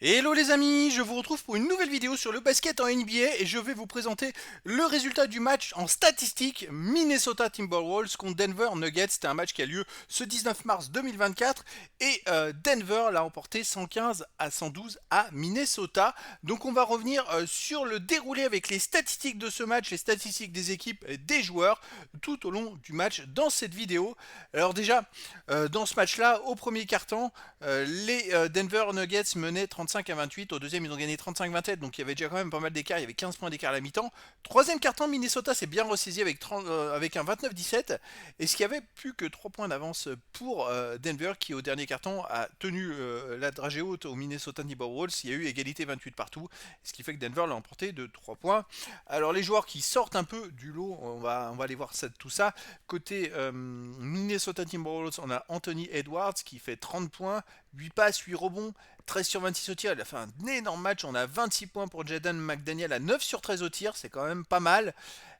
Hello les amis, je vous retrouve pour une nouvelle vidéo sur le basket en NBA et je vais vous présenter le résultat du match en statistique Minnesota Timberwolves contre Denver Nuggets. C'était un match qui a lieu ce 19 mars 2024 et Denver l'a emporté 115 à 112 à Minnesota. Donc on va revenir sur le déroulé avec les statistiques de ce match, les statistiques des équipes et des joueurs tout au long du match dans cette vidéo. Alors déjà, dans ce match-là, au premier quart-temps, les Denver Nuggets menaient 35 à 28. Au deuxième, ils ont gagné 35-27. Donc il y avait déjà quand même pas mal d'écart. Il y avait 15 points d'écart à la mi-temps. Troisième quart-temps, Minnesota s'est bien ressaisi avec un 29-17. Et ce qui avait plus que 3 points d'avance pour Denver, qui au dernier quart-temps a tenu la dragée haute au Minnesota Timberwolves. Il y a eu égalité 28 partout. Ce qui fait que Denver l'a emporté de 3 points. Alors les joueurs qui sortent un peu du lot, on va aller voir tout ça. Côté Minnesota Timberwolves, on a Anthony Edwards qui fait 30 points, 8 passes, 8 rebonds, 13 sur 26 au tir. Il a fait un énorme match. On a 26 points pour Jaden McDaniel à 9 sur 13 au tir. C'est quand même pas mal.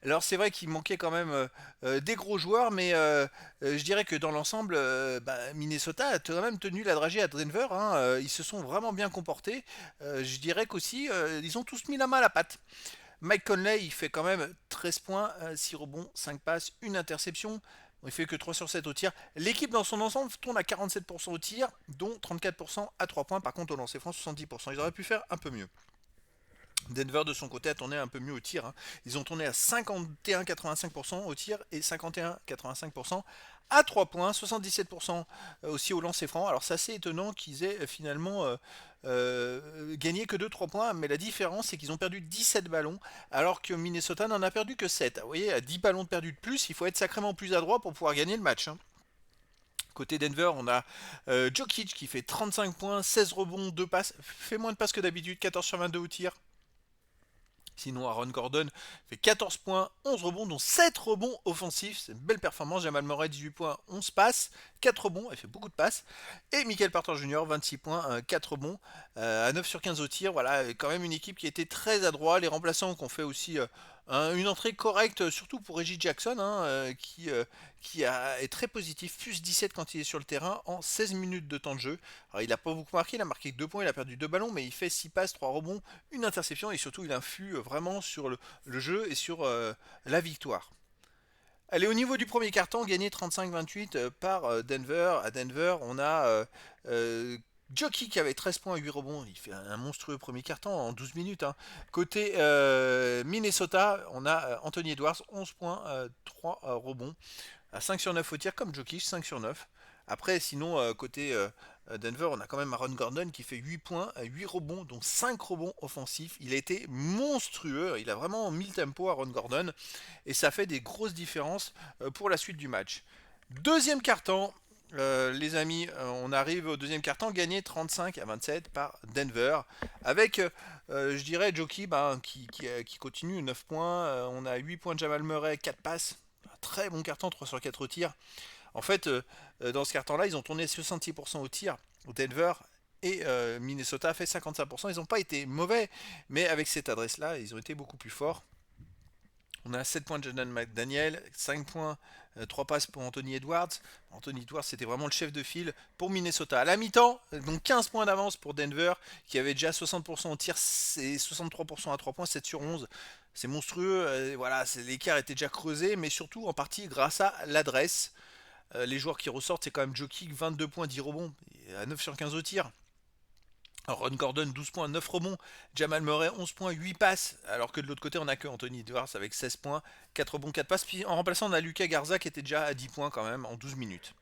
Alors c'est vrai qu'il manquait quand même des gros joueurs, mais je dirais que dans l'ensemble, Minnesota a quand même tenu la dragée à Denver, hein. Ils se sont vraiment bien comportés. Je dirais qu'aussi, ils ont tous mis la main à la pâte. Mike Conley, il fait quand même 13 points, 6 rebonds, 5 passes, une interception. Il fait que 3 sur 7 au tir. L'équipe dans son ensemble tourne à 47% au tir, dont 34% à 3 points. Par contre, au lancer franc, 70%. Ils auraient pu faire un peu mieux. Denver de son côté a tourné un peu mieux au tir, hein. Ils ont tourné à 51,85% au tir et 51,85% à 3 points, 77% aussi au lancer franc. Alors c'est assez étonnant qu'ils aient finalement gagné que 2 3 points, mais la différence c'est qu'ils ont perdu 17 ballons alors que Minnesota n'en a perdu que 7. Vous voyez, à 10 ballons de perdu de plus, il faut être sacrément plus adroit pour pouvoir gagner le match, hein. Côté Denver, on a Jokic qui fait 35 points, 16 rebonds, 2 passes, fait moins de passes que d'habitude, 14 sur 22 au tir. Sinon, Aaron Gordon fait 14 points, 11 rebonds, dont 7 rebonds offensifs. C'est une belle performance. Jamal Murray, 18 points, 11 passes, 4 rebonds. Il fait beaucoup de passes. Et Michael Porter Jr., 26 points, 4 rebonds, à 9 sur 15 au tir. Voilà, quand même une équipe qui était très adroite. Les remplaçants qui ont fait aussi une entrée correcte, surtout pour Reggie Jackson, hein, est très positif. Plus 17 quand il est sur le terrain en 16 minutes de temps de jeu. Alors, il n'a pas beaucoup marqué, il a marqué 2 points, il a perdu 2 ballons, mais il fait 6 passes, 3 rebonds, une interception et surtout il influe vraiment sur le jeu et sur la victoire. Allez, au niveau du premier carton, gagné 35-28 par Denver. À Denver, on a Jockey qui avait 13 points, 8 rebonds. Il fait un monstrueux premier carton en 12 minutes, hein. Côté Minnesota, on a Anthony Edwards, 11 points, 3 rebonds. À 5 sur 9 au tir, comme Jokic, 5 sur 9. Après, sinon, côté Denver, on a quand même Aaron Gordon qui fait 8 points, 8 rebonds, dont 5 rebonds offensifs. Il a été monstrueux. Il a vraiment mis le tempo, Aaron Gordon. Et ça fait des grosses différences pour la suite du match. Deuxième carton, les amis, on arrive au deuxième carton, gagné 35-27 par Denver. Avec, je dirais, Jockey qui continue, 9 points. On a 8 points de Jamal Murray, 4 passes. Un très bon carton, 3 sur 4 au tir. En fait, dans ce carton-là, ils ont tourné 66% au tir au Denver et Minnesota a fait 55%. Ils n'ont pas été mauvais, mais avec cette adresse-là, ils ont été beaucoup plus forts. On a 7 points de Jordan McDaniel, 5 points, 3 passes pour Anthony Edwards. Anthony Edwards, c'était vraiment le chef de file pour Minnesota. À la mi-temps, donc 15 points d'avance pour Denver, qui avait déjà 60% au tir et 63% à 3 points, 7 sur 11. C'est monstrueux, voilà, l'écart était déjà creusé, mais surtout en partie grâce à l'adresse. Les joueurs qui ressortent, c'est quand même Jokic, 22 points, 10 rebonds, à 9 sur 15 au tir. Ron Gordon, 12 points, 9 rebonds. Jamal Murray, 11 points, 8 passes. Alors que de l'autre côté, on a que Anthony Edwards avec 16 points, 4 rebonds, 4 passes. Puis en remplaçant, on a Lucas Garza qui était déjà à 10 points quand même en 12 minutes.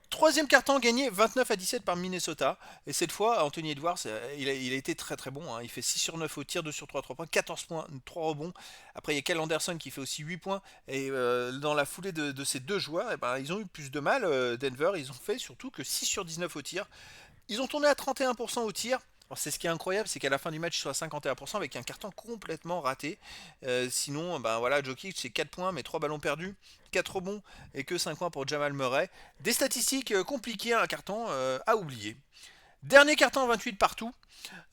Troisième carton gagné 29-17 par Minnesota. Et cette fois, Anthony Edwards, il a été très très bon, hein. Il fait 6 sur 9 au tir, 2 sur 3 à 3 points, 14 points, 3 rebonds. Après, il y a Cal Anderson qui fait aussi 8 points. Et dans la foulée de ces deux joueurs, eh ben, ils ont eu plus de mal. Denver, ils ont fait surtout que 6 sur 19 au tir. Ils ont tourné à 31% au tir. Alors c'est ce qui est incroyable, c'est qu'à la fin du match, ils sont à 51% avec un carton complètement raté. Sinon, ben voilà, Jokic, c'est 4 points, mais 3 ballons perdus, 4 rebonds et que 5 points pour Jamal Murray. Des statistiques compliquées, un carton à oublier. Dernier carton 28 partout.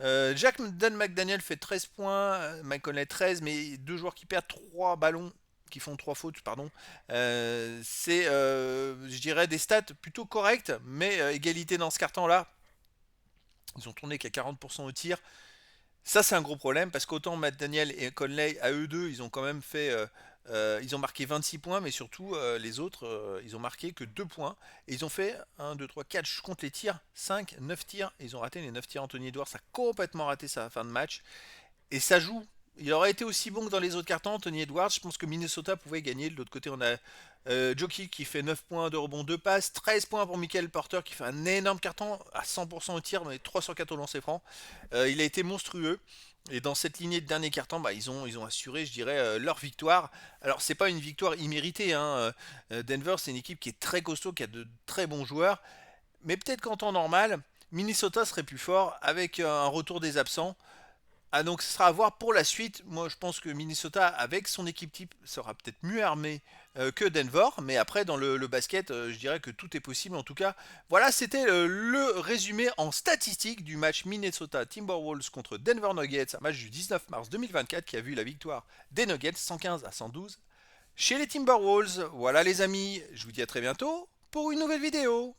Jack McDaniel fait 13 points, Mike Conley 13, mais deux joueurs qui perdent 3 ballons qui font 3 fautes, pardon. C'est, je dirais, des stats plutôt correctes, mais égalité dans ce carton-là. Ils ont tourné qu'à 40% au tir. Ça, c'est un gros problème parce qu'autant Matt Daniel et Conley, à eux deux, ils ont quand même fait. Ils ont marqué 26 points, mais surtout les autres, ils ont marqué que 2 points. Et ils ont fait 1, 2, 3, 4, je compte les tirs, 5, 9 tirs. Et ils ont raté les 9 tirs. Anthony Edwards a complètement raté sa fin de match. Et ça joue. Il aurait été aussi bon que dans les autres cartons, Anthony Edwards. Je pense que Minnesota pouvait gagner. De l'autre côté, on a Jokic qui fait 9 points, de rebonds, 2 passes, 13 points pour Michael Porter qui fait un énorme carton à 100% au tir, mais 304 au lancer franc. Il a été monstrueux. Et dans cette lignée de dernier carton, bah, ils ont assuré, je dirais, leur victoire. Alors, c'est pas une victoire imméritée, hein. Denver, c'est une équipe qui est très costaud, qui a de très bons joueurs. Mais peut-être qu'en temps normal, Minnesota serait plus fort avec un retour des absents. Ah, donc ce sera à voir pour la suite. Moi je pense que Minnesota avec son équipe type sera peut-être mieux armé que Denver. Mais après dans le basket je dirais que tout est possible. En tout cas voilà, c'était le résumé en statistique du match Minnesota Timberwolves contre Denver Nuggets. Un match du 19 mars 2024 qui a vu la victoire des Nuggets 115-112 chez les Timberwolves. Voilà les amis, je vous dis à très bientôt pour une nouvelle vidéo.